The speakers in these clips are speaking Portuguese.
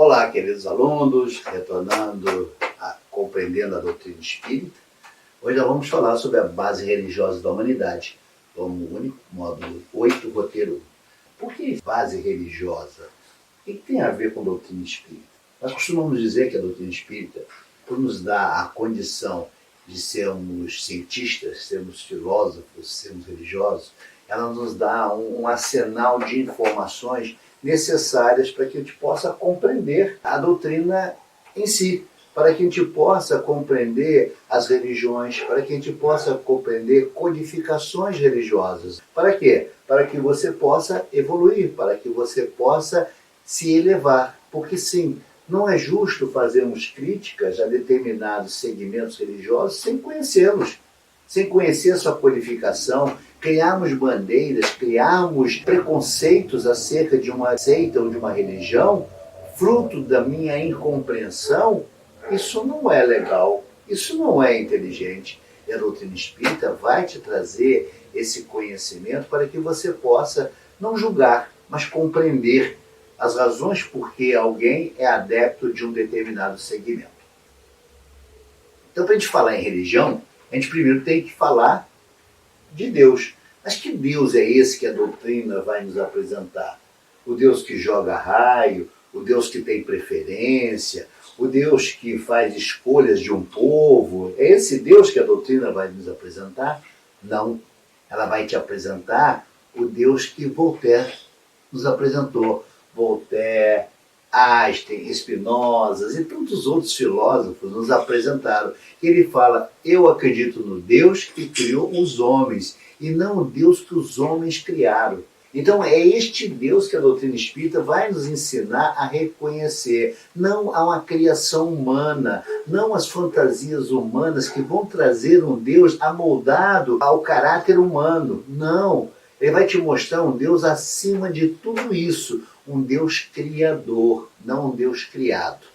Olá, queridos alunos, retornando a compreendendo a doutrina espírita. Hoje nós vamos falar sobre a base religiosa da humanidade, tomo único, módulo 8, roteiro 1. Por que base religiosa? O que tem a ver com doutrina espírita? Nós costumamos dizer que a doutrina espírita, por nos dar a condição de sermos cientistas, sermos filósofos, sermos religiosos, ela nos dá um arsenal de informações necessárias para que a gente possa compreender a doutrina em si, para que a gente possa compreender as religiões, para que a gente possa compreender codificações religiosas. Para quê? Para que você possa evoluir, para que você possa se elevar. Porque sim, não é justo fazermos críticas a determinados segmentos religiosos sem conhecê-los, sem conhecer a sua codificação, criarmos bandeiras, criarmos preconceitos acerca de uma seita ou de uma religião, fruto da minha incompreensão. Isso não é legal, isso não é inteligente. E a doutrina espírita vai te trazer esse conhecimento para que você possa não julgar, mas compreender as razões por que alguém é adepto de um determinado segmento. Então, para a gente falar em religião, a gente primeiro tem que falar de Deus. Mas que Deus é esse que a doutrina vai nos apresentar? O Deus que joga raio, o Deus que tem preferência, o Deus que faz escolhas de um povo. É esse Deus que a doutrina vai nos apresentar? Não. Ela vai te apresentar o Deus que Voltaire nos apresentou. Voltaire, Einstein, Spinoza e tantos outros filósofos nos apresentaram. Ele fala: eu acredito no Deus que criou os homens e não o Deus que os homens criaram. Então é este Deus que a doutrina espírita vai nos ensinar a reconhecer. Não há uma criação humana, não as fantasias humanas que vão trazer um Deus amoldado ao caráter humano. Não, ele vai te mostrar um Deus acima de tudo isso, um Deus criador, não um Deus criado.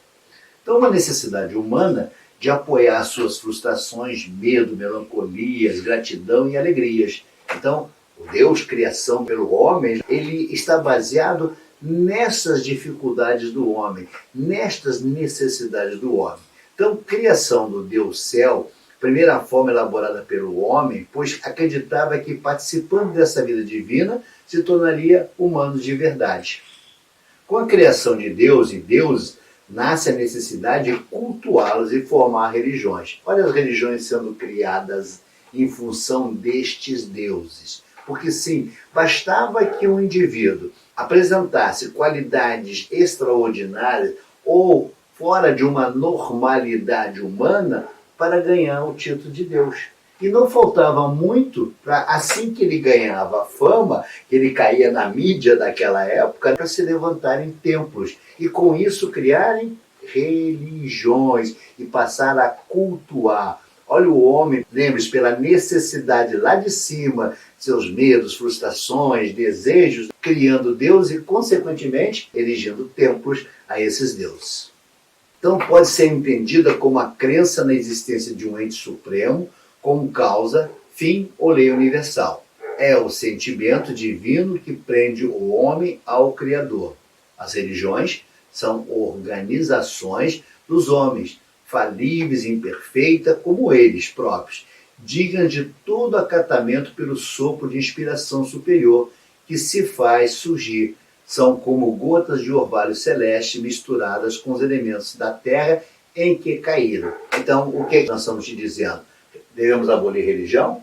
Então uma necessidade humana de apoiar suas frustrações, medo, melancolias, gratidão e alegrias. Então, o Deus, criação pelo homem, ele está baseado nessas dificuldades do homem, nestas necessidades do homem. Então, criação do Deus céu, primeira forma elaborada pelo homem, pois acreditava que participando dessa vida divina se tornaria humano de verdade. Com a criação de Deus e deuses, nasce a necessidade de cultuá-los e formar religiões. Olha as religiões sendo criadas em função destes deuses. Porque sim, bastava que um indivíduo apresentasse qualidades extraordinárias ou fora de uma normalidade humana para ganhar o título de Deus. E não faltava muito para, assim que ele ganhava fama, que ele caía na mídia daquela época, para se levantarem templos. E com isso criarem religiões e passar a cultuar. Olha o homem, lembre-se, pela necessidade lá de cima, seus medos, frustrações, desejos, criando Deus e, consequentemente, erigindo templos a esses deuses. Então pode ser entendida como a crença na existência de um ente supremo, como causa, fim ou lei universal. É o sentimento divino que prende o homem ao Criador. As religiões são organizações dos homens, falíveis e imperfeitas como eles próprios, dignas de todo acatamento pelo sopro de inspiração superior que se faz surgir. São como gotas de orvalho celeste misturadas com os elementos da terra em que caíram. Então, o que nós estamos te dizendo? Devemos abolir religião?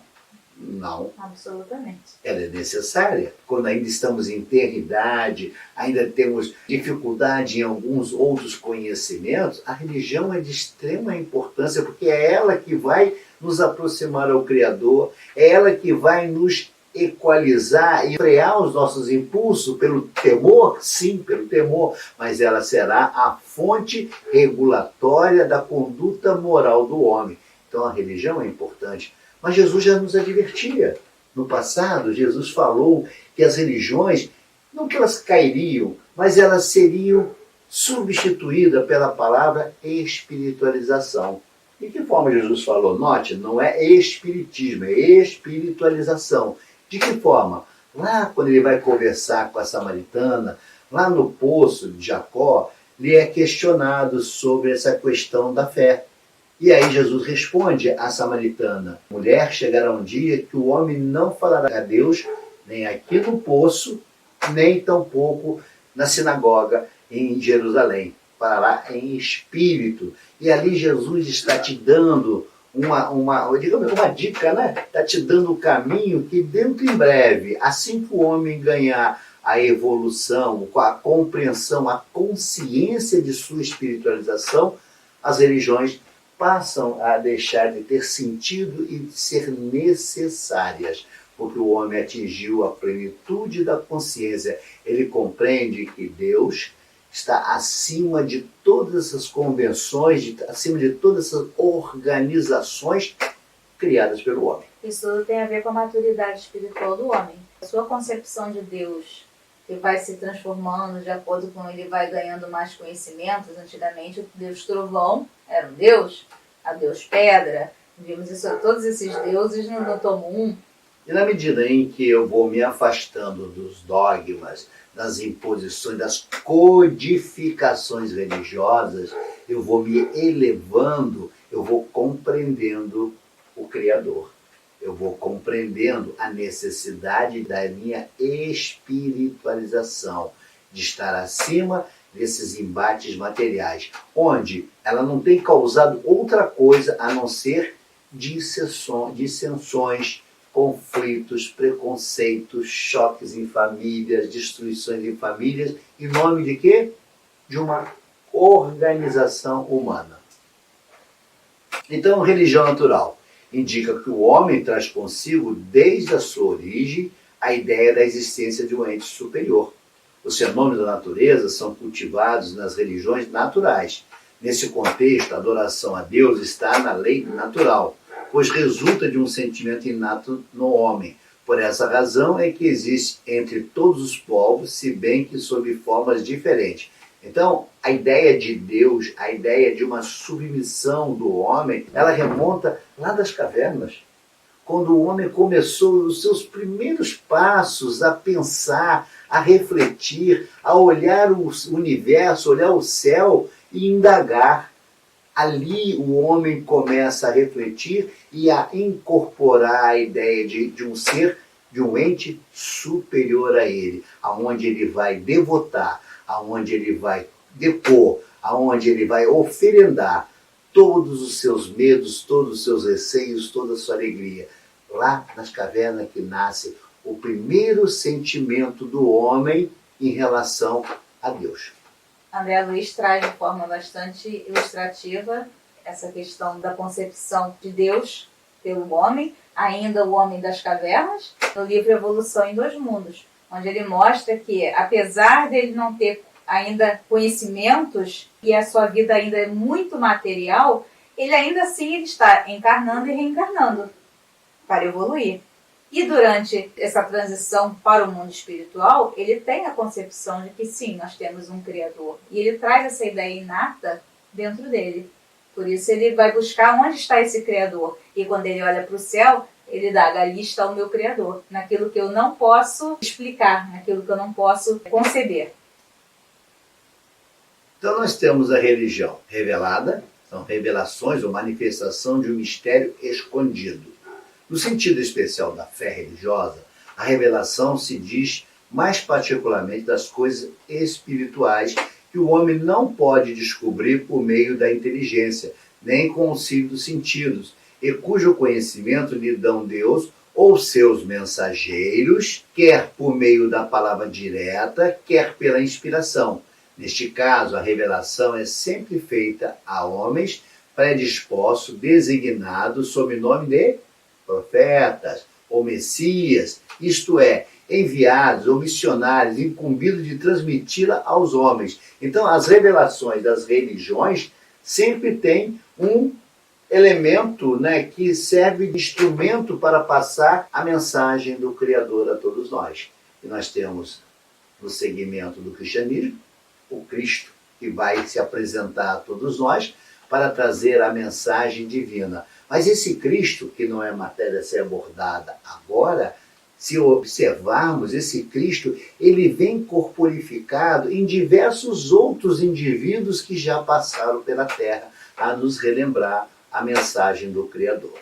Não. Absolutamente. Ela é necessária. Quando ainda estamos em tenridade, ainda temos dificuldade em alguns outros conhecimentos, a religião é de extrema importância, porque é ela que vai nos aproximar ao Criador, é ela que vai nos equalizar e frear os nossos impulsos pelo temor, sim, pelo temor, mas ela será a fonte regulatória da conduta moral do homem. Então a religião é importante. Mas Jesus já nos advertia. No passado, Jesus falou que as religiões, não que elas cairiam, mas elas seriam substituídas pela palavra espiritualização. De que forma Jesus falou? Note, não é espiritismo, é espiritualização. De que forma? Lá quando ele vai conversar com a samaritana, lá no poço de Jacó, lhe é questionado sobre essa questão da fé. E aí Jesus responde à samaritana: mulher, chegará um dia que o homem não falará a Deus, nem aqui no poço, nem tampouco na sinagoga em Jerusalém. Falará em espírito. E ali Jesus está te dando digamos, uma dica, né? Está te dando o caminho que dentro em breve, assim que o homem ganhar a evolução, a compreensão, a consciência de sua espiritualização, as religiões passam a deixar de ter sentido e de ser necessárias, porque o homem atingiu a plenitude da consciência. Ele compreende que Deus está acima de todas essas convenções, acima de todas essas organizações criadas pelo homem. Isso tudo tem a ver com a maturidade espiritual do homem. A sua concepção de Deus, que vai se transformando de acordo com ele vai ganhando mais conhecimentos. Antigamente o Deus Trovão era um Deus, a Deus Pedra, vimos isso, todos esses deuses no tomo 1. E na medida em que eu vou me afastando dos dogmas, das imposições, das codificações religiosas, eu vou me elevando, eu vou compreendendo o Criador. Eu vou compreendendo a necessidade da minha espiritualização, de estar acima desses embates materiais, onde ela não tem causado outra coisa a não ser dissensões, conflitos, preconceitos, choques em famílias, destruições em famílias, em nome de quê? De uma organização humana. Então, religião natural indica que o homem traz consigo, desde a sua origem, a ideia da existência de um ente superior. Os fenômenos da natureza são cultivados nas religiões naturais. Nesse contexto, a adoração a Deus está na lei natural, pois resulta de um sentimento inato no homem. Por essa razão é que existe entre todos os povos, se bem que sob formas diferentes. Então, a ideia de Deus, a ideia de uma submissão do homem, ela remonta lá das cavernas, quando o homem começou os seus primeiros passos a pensar, a refletir, a olhar o universo, olhar o céu e indagar. Ali o homem começa a refletir e a incorporar a ideia de um ser, de um ente superior a ele, aonde ele vai devotar, aonde ele vai depor, aonde ele vai oferendar todos os seus medos, todos os seus receios, toda a sua alegria. Lá nas cavernas que nasce o primeiro sentimento do homem em relação a Deus. André Luiz traz de forma bastante ilustrativa essa questão da concepção de Deus pelo homem, ainda o homem das cavernas, no livro Evolução em Dois Mundos, onde ele mostra que, apesar de ele não ter ainda conhecimentos e a sua vida ainda é muito material, ele ainda assim ele está encarnando e reencarnando para evoluir. E durante essa transição para o mundo espiritual, ele tem a concepção de que sim, nós temos um Criador. E ele traz essa ideia inata dentro dele. Por isso ele vai buscar onde está esse Criador. E quando ele olha para o céu, ele dá, ali está o meu Criador. Naquilo que eu não posso explicar, naquilo que eu não posso conceber. Então nós temos a religião revelada, são revelações ou manifestação de um mistério escondido. No sentido especial da fé religiosa, a revelação se diz mais particularmente das coisas espirituais que o homem não pode descobrir por meio da inteligência, nem com o auxílio dos sentidos, e cujo conhecimento lhe dão Deus ou seus mensageiros, quer por meio da palavra direta, quer pela inspiração. Neste caso, a revelação é sempre feita a homens predispostos, designados sob nome de profetas ou messias, isto é, enviados ou missionários incumbidos de transmiti-la aos homens. Então, as revelações das religiões sempre têm um elemento, né, que serve de instrumento para passar a mensagem do Criador a todos nós. E nós temos, no segmento do cristianismo, o Cristo, que vai se apresentar a todos nós para trazer a mensagem divina. Mas esse Cristo, que não é matéria a ser abordada agora, se observarmos, esse Cristo, ele vem corporificado em diversos outros indivíduos que já passaram pela Terra a nos relembrar a mensagem do Criador.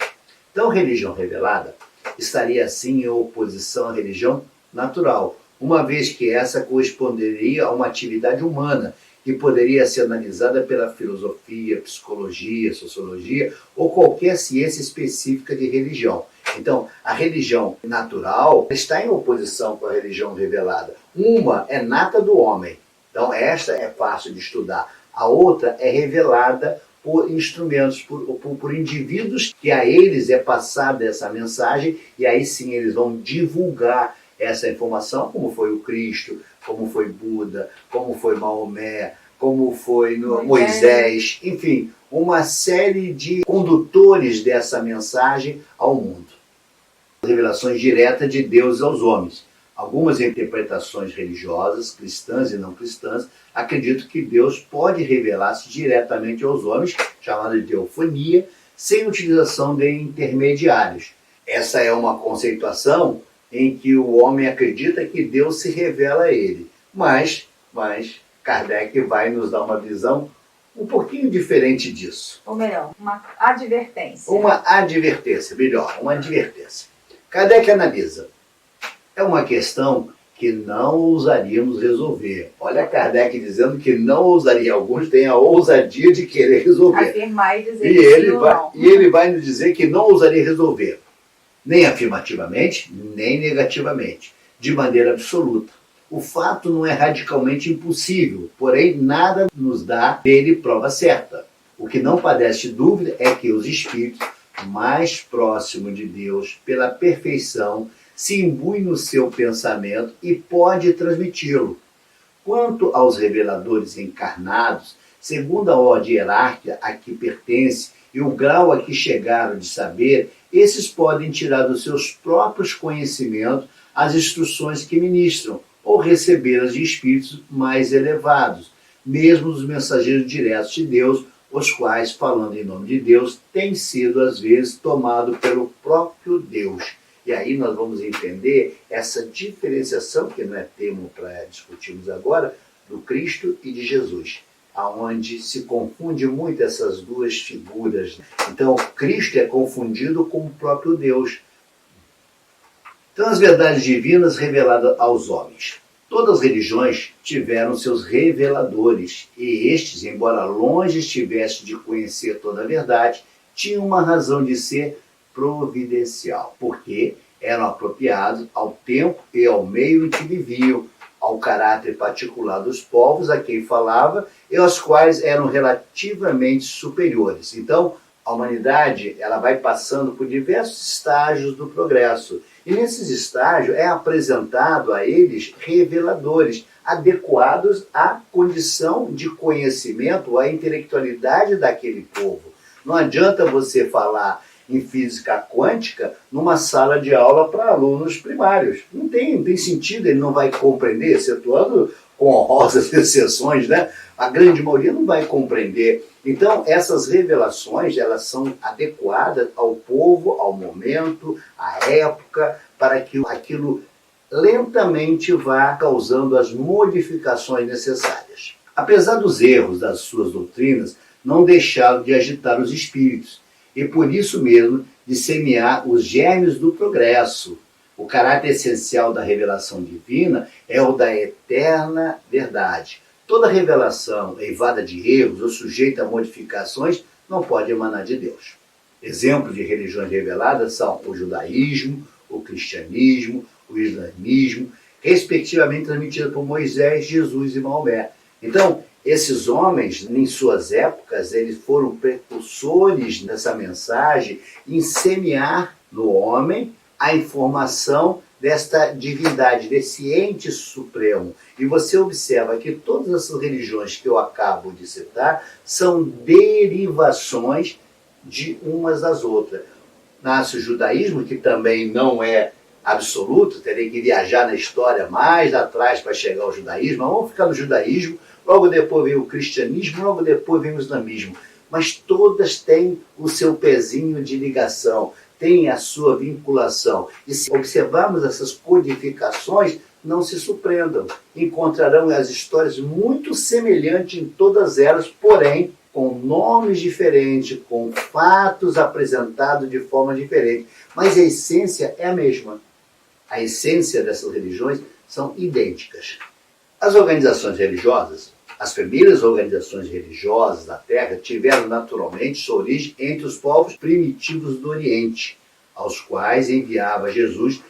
Então, religião revelada estaria assim em oposição à religião natural, uma vez que essa corresponderia a uma atividade humana que poderia ser analisada pela filosofia, psicologia, sociologia ou qualquer ciência específica de religião. Então, a religião natural está em oposição com a religião revelada. Uma é nata do homem, então esta é fácil de estudar. A outra é revelada por instrumentos, por indivíduos que a eles é passada essa mensagem e aí sim eles vão divulgar essa informação, como foi o Cristo, como foi Buda, como foi Maomé, como foi Moisés, enfim, uma série de condutores dessa mensagem ao mundo. Revelações diretas de Deus aos homens. Algumas interpretações religiosas, cristãs e não cristãs, acreditam que Deus pode revelar-se diretamente aos homens, chamada de teofonia, sem utilização de intermediários. Essa é uma conceituação em que o homem acredita que Deus se revela a ele. Mas Kardec vai nos dar uma visão um pouquinho diferente disso. Ou melhor, uma advertência. Uma advertência. Kardec analisa. É uma questão que não ousaríamos resolver. Olha Kardec dizendo que não ousaria. Alguns têm a ousadia de querer resolver. Afirmar e dizer E ele vai nos dizer que não ousaria resolver. Nem afirmativamente, nem negativamente. De maneira absoluta. O fato não é radicalmente impossível, porém nada nos dá dele prova certa. O que não padece dúvida é que os espíritos mais próximos de Deus, pela perfeição, se imbuem no seu pensamento e pode transmiti-lo. Quanto aos reveladores encarnados, segundo a ordem hierárquica a que pertence e o grau a que chegaram de saber, esses podem tirar dos seus próprios conhecimentos as instruções que ministram, ou recebê-las de espíritos mais elevados, mesmo os mensageiros diretos de Deus, os quais, falando em nome de Deus, têm sido, às vezes, tomados pelo próprio Deus. E aí nós vamos entender essa diferenciação, que não é termo para discutirmos agora, do Cristo e de Jesus, aonde se confunde muito essas duas figuras. Então, Cristo é confundido com o próprio Deus. Então, as verdades divinas reveladas aos homens. Todas as religiões tiveram seus reveladores, e estes, embora longe estivessem de conhecer toda a verdade, tinham uma razão de ser providencial, porque eram apropriados ao tempo e ao meio em que viviam, ao caráter particular dos povos a quem falava e aos quais eram relativamente superiores. Então, a humanidade ela vai passando por diversos estágios do progresso. E nesses estágios é apresentado a eles reveladores, adequados à condição de conhecimento, à intelectualidade daquele povo. Não adianta você falar em física quântica numa sala de aula para alunos primários. Não tem sentido, ele não vai compreender, excetuando com honrosas exceções, né? A grande maioria não vai compreender. Então, essas revelações, elas são adequadas ao povo, ao momento, à época, para que aquilo lentamente vá causando as modificações necessárias. Apesar dos erros das suas doutrinas, não deixaram de agitar os espíritos, e por isso mesmo de semear os germes do progresso. O caráter essencial da revelação divina é o da eterna verdade. Toda revelação eivada de erros ou sujeita a modificações não pode emanar de Deus. Exemplos de religiões reveladas são o judaísmo, o cristianismo, o islamismo, respectivamente transmitidos por Moisés, Jesus e Maomé. Então, esses homens, em suas épocas, eles foram precursores nessa mensagem em semear no homem a informação desta divindade, desse ente supremo. E você observa que todas essas religiões que eu acabo de citar são derivações de umas das outras. Nasce o judaísmo, que também não é absoluto, terei que viajar na história mais atrás para chegar ao judaísmo, mas vamos ficar no judaísmo, logo depois vem o cristianismo, logo depois vem o islamismo. Mas todas têm o seu pezinho de ligação, têm a sua vinculação. E se observarmos essas codificações, não se surpreendam. Encontrarão as histórias muito semelhantes em todas elas, porém com nomes diferentes, com fatos apresentados de forma diferente. Mas a essência é a mesma. A essência dessas religiões são idênticas. As organizações religiosas, as primeiras organizações religiosas da Terra, tiveram naturalmente sua origem entre os povos primitivos do Oriente, aos quais enviava Jesus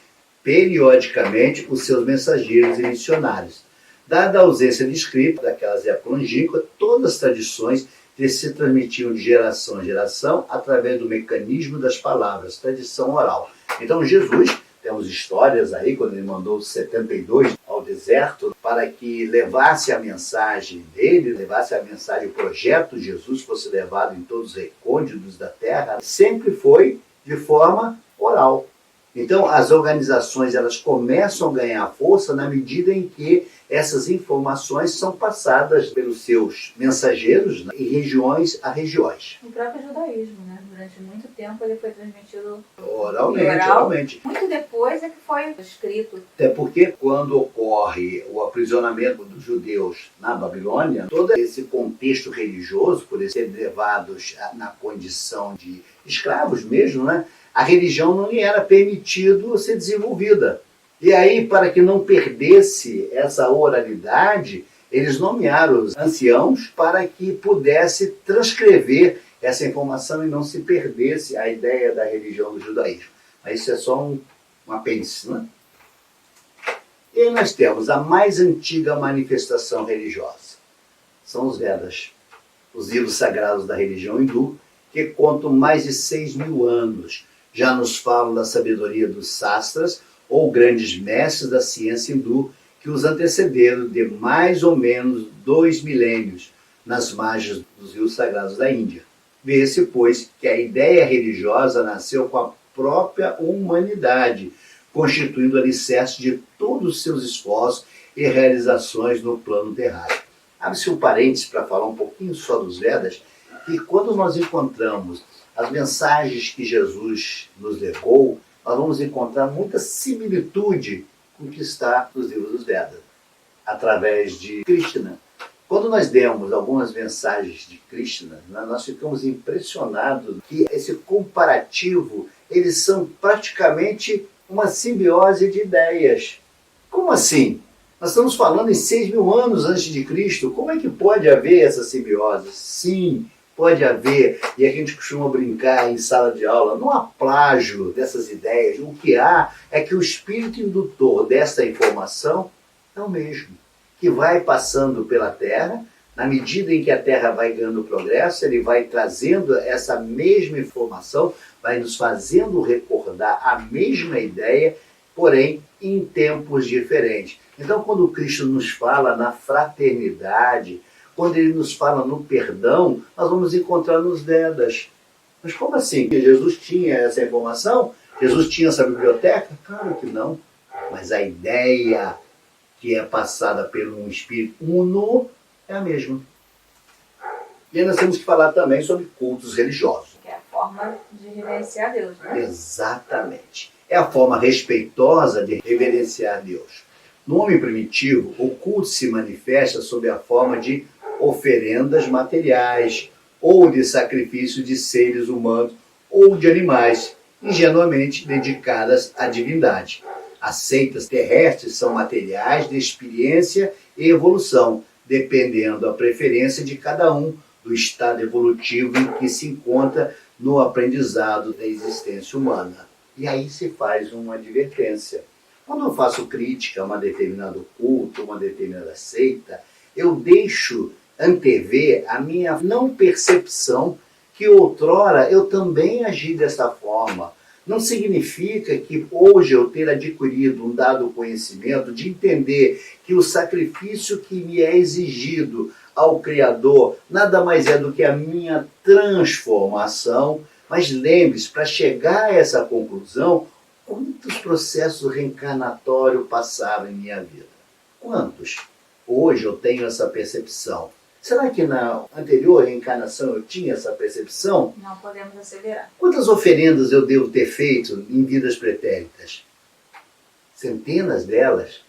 periodicamente os seus mensageiros e missionários. Dada a ausência de escrito daquelas épocas longínquas, todas as tradições se transmitiam de geração em geração através do mecanismo das palavras, tradição oral. Então Jesus, temos histórias aí, quando ele mandou os 72 ao deserto, para que levasse a mensagem dele, levasse a mensagem, o projeto de Jesus fosse levado em todos os recônditos da terra, sempre foi de forma oral. Então, as organizações elas começam a ganhar força na medida em que essas informações são passadas pelos seus mensageiros, né, em regiões a regiões. O próprio judaísmo, né? Durante muito tempo ele foi transmitido oralmente. Muito depois é que foi escrito. Até porque quando ocorre o aprisionamento dos judeus na Babilônia, todo esse contexto religioso, por eles serem levados na condição de escravos mesmo, né? A religião não lhe era permitido ser desenvolvida. E aí, para que não perdesse essa oralidade, eles nomearam os anciãos para que pudesse transcrever essa informação e não se perdesse a ideia da religião do judaísmo. Mas isso é só um apêndice, né? E aí nós temos a mais antiga manifestação religiosa. São os Vedas, os livros sagrados da religião hindu, que contam mais de 6.000 anos. Já nos falam da sabedoria dos sastras, ou grandes mestres da ciência hindu, que os antecederam de mais ou menos 2 milênios nas margens dos rios sagrados da Índia. Vê-se, pois, que a ideia religiosa nasceu com a própria humanidade, constituindo o alicerce de todos os seus esforços e realizações no plano terráqueo. Abre-se um parênteses para falar um pouquinho só dos Vedas, que quando nós encontramos as mensagens que Jesus nos legou, nós vamos encontrar muita similitude com o que está nos livros dos Vedas, através de Krishna. Quando nós demos algumas mensagens de Krishna, nós ficamos impressionados que esse comparativo, eles são praticamente uma simbiose de ideias. Como assim? Nós estamos falando em 6.000 anos antes de Cristo. Como é que pode haver essa simbiose? Sim, pode haver, e a gente costuma brincar em sala de aula, não há plágio dessas ideias. O que há é que o espírito indutor dessa informação é o mesmo, que vai passando pela Terra, na medida em que a Terra vai ganhando progresso, ele vai trazendo essa mesma informação, vai nos fazendo recordar a mesma ideia, porém em tempos diferentes. Então, quando Cristo nos fala na fraternidade, quando ele nos fala no perdão, nós vamos encontrar nos Vedas. Mas como assim? Jesus tinha essa informação? Jesus tinha essa biblioteca? Claro que não. Mas a ideia que é passada por um espírito uno é a mesma. E aí nós temos que falar também sobre cultos religiosos. Que é a forma de reverenciar Deus, né? Exatamente. É a forma respeitosa de reverenciar Deus. No homem primitivo, o culto se manifesta sob a forma de oferendas materiais, ou de sacrifício de seres humanos ou de animais, ingenuamente dedicadas à divindade. As seitas terrestres são materiais de experiência e evolução, dependendo da preferência de cada um, do estado evolutivo em que se encontra no aprendizado da existência humana. E aí se faz uma advertência. Quando eu faço crítica a um determinado culto, uma determinada seita, eu deixo antever a minha não percepção que outrora eu também agi dessa forma. Não significa que hoje eu ter adquirido um dado conhecimento de entender que o sacrifício que me é exigido ao Criador nada mais é do que a minha transformação. Mas lembre-se, para chegar a essa conclusão, quantos processos reencarnatórios passaram em minha vida? Quantos? Hoje eu tenho essa percepção. Será que na anterior reencarnação eu tinha essa percepção? Não podemos asseverar. Quantas oferendas eu devo ter feito em vidas pretéritas? Centenas delas.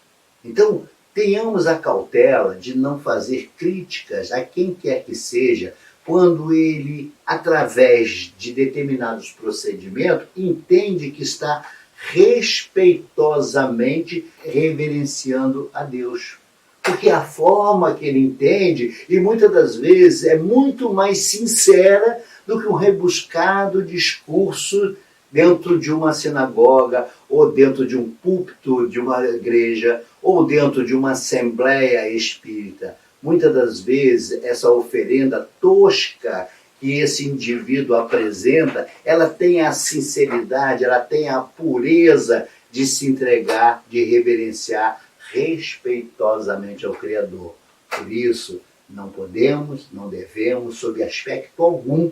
Então, tenhamos a cautela de não fazer críticas a quem quer que seja, quando ele, através de determinados procedimentos, entende que está respeitosamente reverenciando a Deus. Porque a forma que ele entende, e muitas das vezes é muito mais sincera do que um rebuscado discurso dentro de uma sinagoga, ou dentro de um púlpito de uma igreja, ou dentro de uma assembleia espírita. Muitas das vezes, essa oferenda tosca que esse indivíduo apresenta, ela tem a sinceridade, ela tem a pureza de se entregar, de reverenciar respeitosamente ao Criador. Por isso, não podemos, não devemos, sob aspecto algum,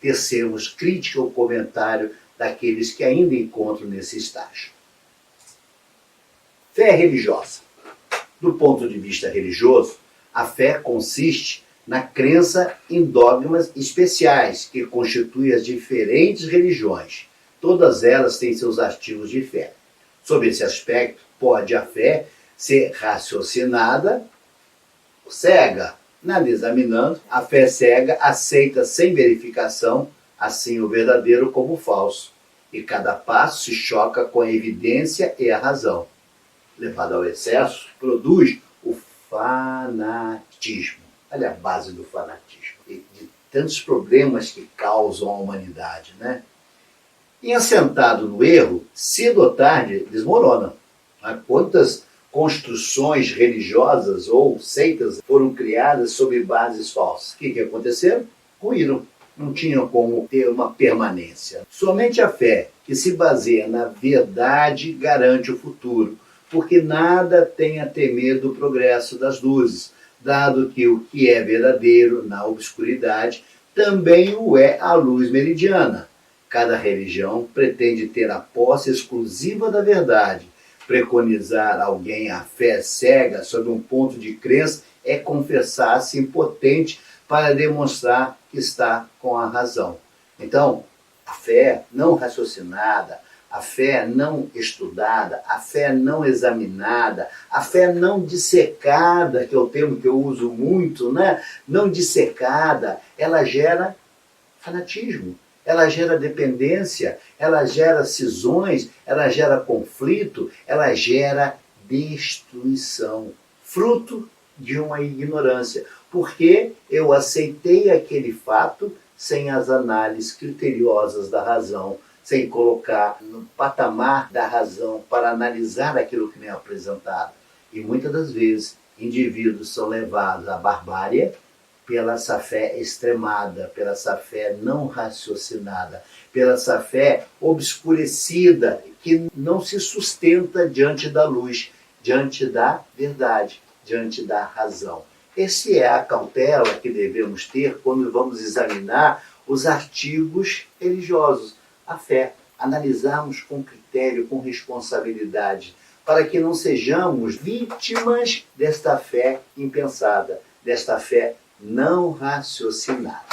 tecermos crítica ou comentário daqueles que ainda encontram nesse estágio. Fé religiosa. Do ponto de vista religioso, a fé consiste na crença em dogmas especiais que constituem as diferentes religiões. Todas elas têm seus artigos de fé. Sob esse aspecto, pode a fé ser raciocinada, cega. Nada examinando, a fé cega aceita sem verificação, assim o verdadeiro como o falso. E cada passo se choca com a evidência e a razão. Levado ao excesso, produz o fanatismo. Olha a base do fanatismo. E de tantos problemas que causam a humanidade, né? E assentado no erro, cedo ou tarde, desmorona. Quantas construções religiosas ou seitas foram criadas sobre bases falsas? O que aconteceu? Ruíram. Não tinham como ter uma permanência. Somente a fé, que se baseia na verdade, garante o futuro, porque nada tem a temer do progresso das luzes, dado que o que é verdadeiro na obscuridade também o é à luz meridiana. Cada religião pretende ter a posse exclusiva da verdade. Preconizar alguém a fé cega sob um ponto de crença é confessar-se impotente para demonstrar que está com a razão. Então, a fé não raciocinada, a fé não estudada, a fé não examinada, a fé não dissecada, que é o termo que eu uso muito, né? Não dissecada, ela gera fanatismo. Ela gera dependência, ela gera cisões, ela gera conflito, ela gera destruição, fruto de uma ignorância, porque eu aceitei aquele fato sem as análises criteriosas da razão, sem colocar no patamar da razão para analisar aquilo que me é apresentado. E muitas das vezes, indivíduos são levados à barbárie pela essa fé extremada, pela essa fé não raciocinada, pela essa fé obscurecida, que não se sustenta diante da luz, diante da verdade, diante da razão. Essa é a cautela que devemos ter quando vamos examinar os artigos religiosos, a fé, analisarmos com critério, com responsabilidade, para que não sejamos vítimas desta fé impensada, desta fé não raciocinada.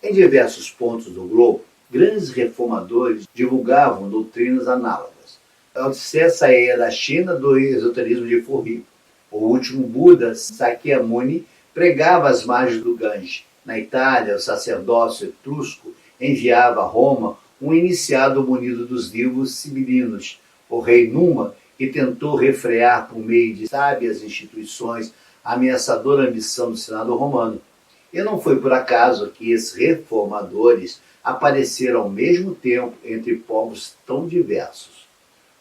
Em diversos pontos do globo, grandes reformadores divulgavam doutrinas análogas. A Odisseia saía da China do esoterismo de Furri. O último Buda, Sakyamuni, pregava às margens do Gange. Na Itália, o sacerdócio etrusco enviava a Roma um iniciado munido dos livros sibilinos. O rei Numa, que tentou refrear por meio de sábias instituições a ameaçadora ambição do Senado romano. E não foi por acaso que esses reformadores apareceram ao mesmo tempo entre povos tão diversos.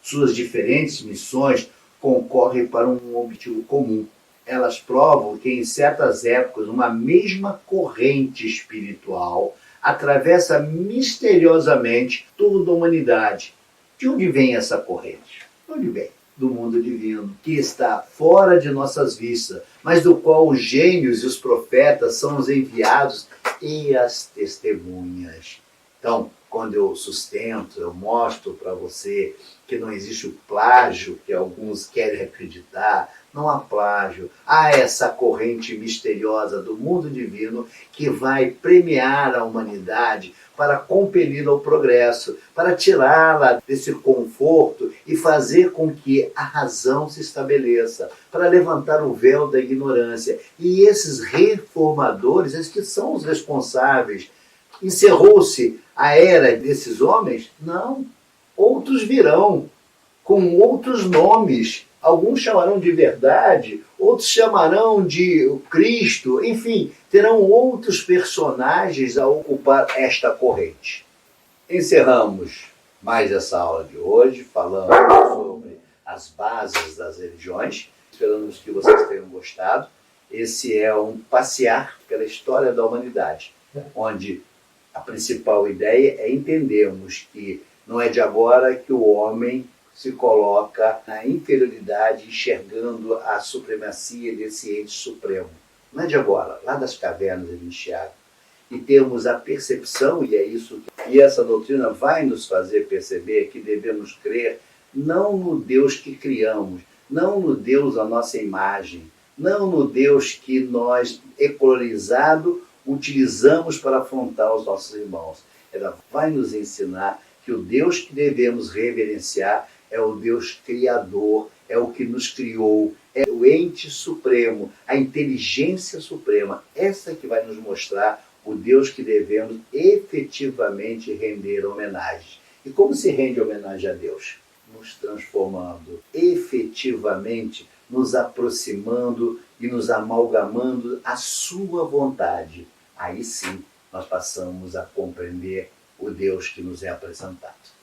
Suas diferentes missões concorrem para um objetivo comum. Elas provam que em certas épocas uma mesma corrente espiritual atravessa misteriosamente toda a humanidade. De onde vem essa corrente? De onde vem? Do mundo divino, que está fora de nossas vistas, mas do qual os gênios e os profetas são os enviados e as testemunhas. Então, quando eu sustento, eu mostro para você que não existe o plágio que alguns querem acreditar, não há plágio. Há essa corrente misteriosa do mundo divino que vai premiar a humanidade para compeli-la ao progresso, para tirá-la desse conforto e fazer com que a razão se estabeleça, para levantar o véu da ignorância. E esses reformadores, esses que são os responsáveis, encerrou-se a era desses homens? Não. Outros virão, com outros nomes. Alguns chamarão de verdade, outros chamarão de Cristo, enfim, terão outros personagens a ocupar esta corrente. Encerramos mais essa aula de hoje, falando sobre as bases das religiões. Esperamos que vocês tenham gostado. Esse é um passear pela história da humanidade, onde a principal ideia é entendermos que não é de agora que o homem se coloca na inferioridade, enxergando a supremacia desse ente supremo. Não é de agora, lá das cavernas ele enxerga. E temos a percepção, e é isso que essa doutrina vai nos fazer perceber, que devemos crer não no Deus que criamos, não no Deus à nossa imagem, não no Deus que nós, ecolorizado, utilizamos para afrontar os nossos irmãos. Ela vai nos ensinar que o Deus que devemos reverenciar é o Deus Criador, é o que nos criou, é o ente supremo, a inteligência suprema. Essa que vai nos mostrar o Deus que devemos efetivamente render homenagem. E como se rende homenagem a Deus? Nos transformando efetivamente, nos aproximando e nos amalgamando à sua vontade. Aí sim nós passamos a compreender o Deus que nos é apresentado.